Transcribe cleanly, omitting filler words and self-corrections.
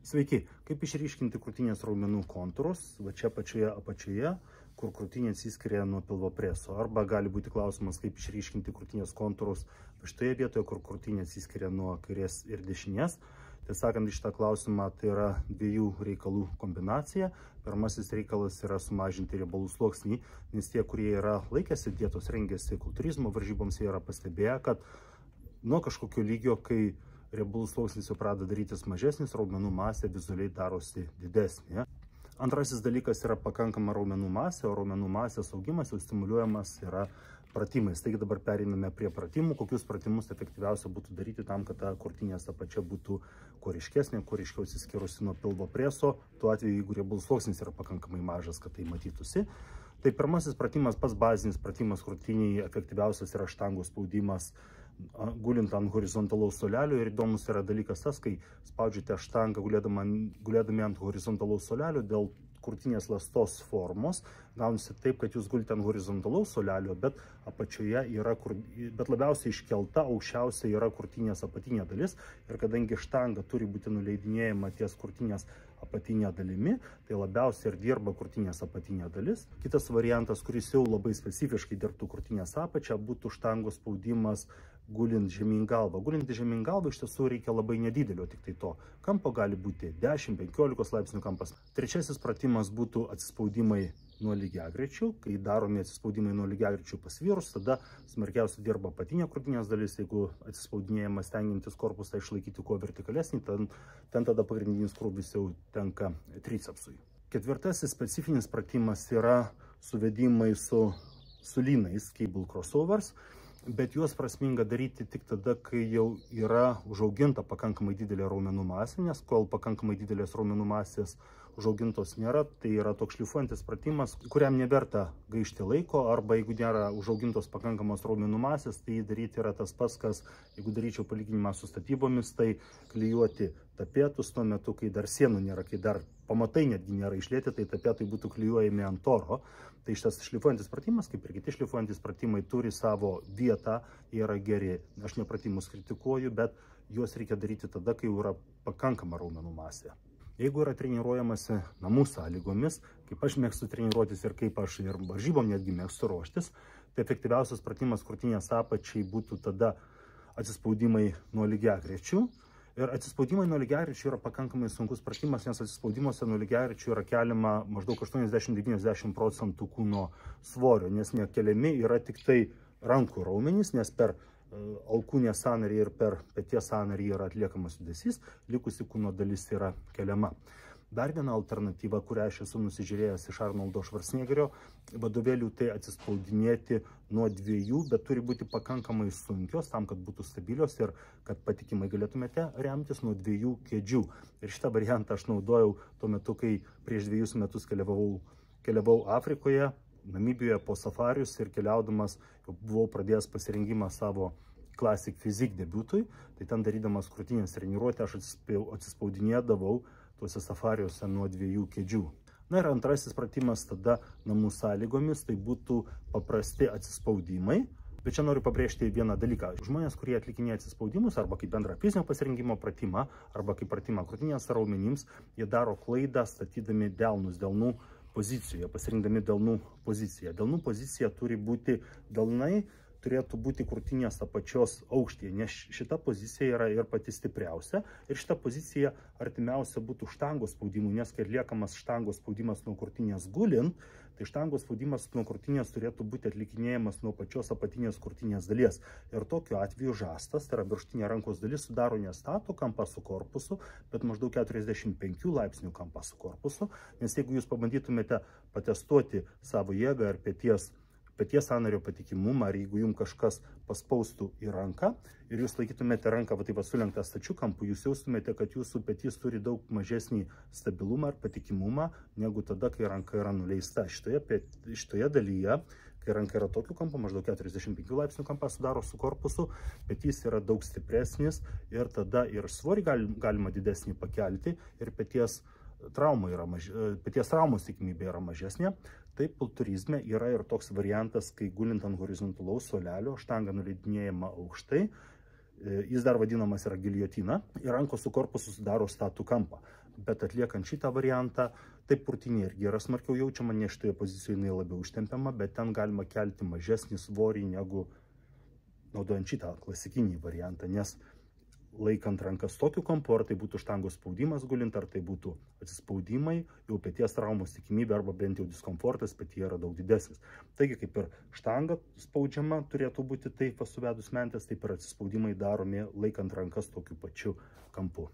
Sveiki, kaip išryškinti krūtinės raumenų kontūrus, va čia pačioje apačioje, kur krūtinė atsiskiria nuo pilvo preso. Arba gali būti klausimas, kaip išryškinti krūtinės kontūrus šitoje vietoje, kur krūtinė atsiskiria nuo kairės ir dešinės. Tiesą sakant, šitą klausimą tai yra dviejų reikalų kombinacija. Pirmasis reikalas yra sumažinti riebalų sluoksnį, nes tie, kurie yra laikėsi dietos, rengėsi kultūrizmo varžyboms, jie yra pastebėję, kad nuo kažkokio lygio, kai riebalų sluoksnis jau pradeda darytis mažesnis, raumenų masė vizualiai darosi didesnė. Antrasis dalykas yra pakankama raumenų masė, o raumenų masės augimas jau stimuliuojamas yra pratimais. Taigi dabar pereiname prie pratimų, kokius pratimus efektyviausia būtų daryti tam, kad ta krūtinės apačia būtų kuo ryškesnė, kuo ryškiau atsiskyrusi nuo pilvo preso, tuo atveju, jeigu riebalų sluoksnis yra pakankamai mažas, kad tai matytųsi. Tai pirmasis pratimas, pats bazinis pratimas krūtiniai, efektyviausias yra štangų spaudimas gulint ant horizontalaus suolelio. Ir įdomus yra dalykas tas, kai spaudžiate štangą gulėdami ant horizontalaus suolelio, dėl krūtinės ląstos formos gaunasi taip, kad jūs gulite ant horizontalaus suolelio, bet apačioje yra, bet labiausiai iškelta, aukščiausia yra krūtinės apatinė dalis. Ir kadangi štanga turi būti nuleidinėjama ties krūtinės apatinė dalimi, tai labiausiai ir dirba krūtinės apatinė dalis. Kitas variantas, kuris jau labai specifiškai dirbtų krūtinės apačią, būtų štangos spaudimas gulint žemyn galvą. Gulint žemyn galvą iš tiesų reikia labai nedidelio, tik tai to kampo gali būti 10-15 laipsnių kampas. Trečiasis pratimas būtų atsispaudimai nuo lygiagrečių. Kai daromi atsispaudimai nuo lygiagrečių pasvyrus, tada smarkiausiai dirba apatinė krūtinės dalis. Jeigu atsispaudinėjimas stengiantis korpusą išlaikyti kuo vertikalesnį, ten tada pagrindinis krūvis jau tenka tricepsui. Ketvirtasis specifinis pratimas yra suvedimai su lynais, cable crossovers. Bet juos prasminga daryti tik tada, kai jau yra užauginta pakankamai didelė raumenų masė, nes kol pakankamai didelės raumenų masės užaugintos nėra, tai yra toks šlifuojantis pratimas, kuriam neverta gaišti laiko, arba jeigu nėra užaugintos pakankamos raumenų masės, tai daryti yra tas pats, kas, jeigu daryčiau palyginimą su statybomis, tai klijuoti tapetus tuo metu, kai dar sienų nėra, kai dar pamatai netgi nėra išlieti, tai tapetai būtų klijuojami ant toro. Tai šitas šlifuojantis pratimas, kaip ir kiti šlifuojantis pratimai, turi savo vietą, jie yra geri. Aš ne pratimus kritikuoju, bet juos reikia daryti tada, kai jau yra pakankama raumenų masė. Jeigu yra treniruojamasi namų sąlygomis, kaip aš mėgstu treniruotis ir kaip aš ir varžybom netgi mėgstu ruoštis, tai efektyviausias pratimas krūtinės apačiai būtų tada atsispaudimai nuo lygiagrečių. Ir atsispaudimai nuo lygiagrečių yra pakankamai sunkus pratimas, nes atsispaudimuose nuo lygiagrečių yra keliama maždaug 80-90% kūno svorio, nes nekeliami yra tik tai rankų raumenys, nes per alkūnės sąnarį ir per peties sąnarį yra atliekamas judesys, likusi kūno dalis yra keliama. Dar viena alternatyva, kurią aš esu nusižiūrėjęs iš Arnoldo Švarcnegerio vadovėlių, tai atsispaudinėti nuo dviejų, bet turi būti pakankamai sunkios tam, kad būtų stabilios ir kad patikimai galėtumėte remtis nuo dviejų kėdžių. Ir šitą variantą aš naudojau tuo metu, kai prieš 2 metus keliavau Afrikoje, Namibijoje po safarius ir keliaudamas jau buvau pradėjęs pasirengimą savo Classic Physique debiutui. Tai ten darydamas krūtinės treniruotę aš atsispaudinėdavau tuose safariuose nuo 2 kėdžių. Na ir antrasis pratimas tada namų sąlygomis, tai būtų paprasti atsispaudimai. Bet čia noriu pabrėžti vieną dalyką. Žmonės, kurie atlikinėja atsispaudimus arba kaip bendrą fizinio pasirengimo pratimą, arba kaip pratimą krūtinės raumenims, jie daro klaidą statydami delnų pozicijoje, pasirinkdami delnų poziciją. Delnų pozicija turi būti, delnai turėtų būti krūtinės apačios aukštyje, nes šita pozicija yra ir pati stipriausia. Ir šita pozicija artimiausia būtų štangos spaudimui, nes kai atliekamas štangos spaudimas nuo krūtinės gulint, tai štangos spaudimas nuo krūtinės turėtų būti atlikinėjamas nuo pačios apatinės krūtinės dalies. Ir tokiu atveju žastas, tai yra viršutinė rankos dalis, sudaro ne statų kampą su korpusu, bet maždaug 45 laipsnių kampą su korpusu. Nes jeigu jūs pabandytumėte patestuoti savo jėgą ir peties sąnario patikimumą, ar jeigu jums kažkas paspaustų į ranką ir jūs laikytumėte ranką sulenktą stačiu kampu, jūs jaustumėte, kad jūsų petys turi daug mažesnį stabilumą ir patikimumą negu tada, kai ranka yra nuleista. Šitoje dalyje, kai ranka yra tokiu kampu, maždaug 45 laipsnių kampą sudaro su korpusu, petys yra daug stipresnis ir tada ir svorį galima didesnį pakelti ir peties traumos tikimybė yra mažesnė. Taip, kultūrizme yra ir toks variantas, kai gulint ant horizontalaus suolelio, štanga nuleidinėjama aukštai, jis dar vadinamas yra giljotina, ir rankos su korpusu sudaro statų kampą. Bet atliekant šitą variantą, taip krūtinė irgi yra smarkiau jaučiama, nes šitoje pozicijoje jinai labiau ištempiama, bet ten galima kelti mažesnį svorį negu naudojant šitą klasikinį variantą, nes laikant rankas tokiu kampu, ar tai būtų štangos spaudimas gulint, ar tai būtų atsispaudimai, jau peties traumos tikimybė arba bent jau diskomfortas petyje yra daug didesnis. Taigi, kaip ir štanga spaudžiama turėtų būti taip suvedus mentės, taip ir atsispaudimai daromi laikant rankas tokiu pačiu kampu.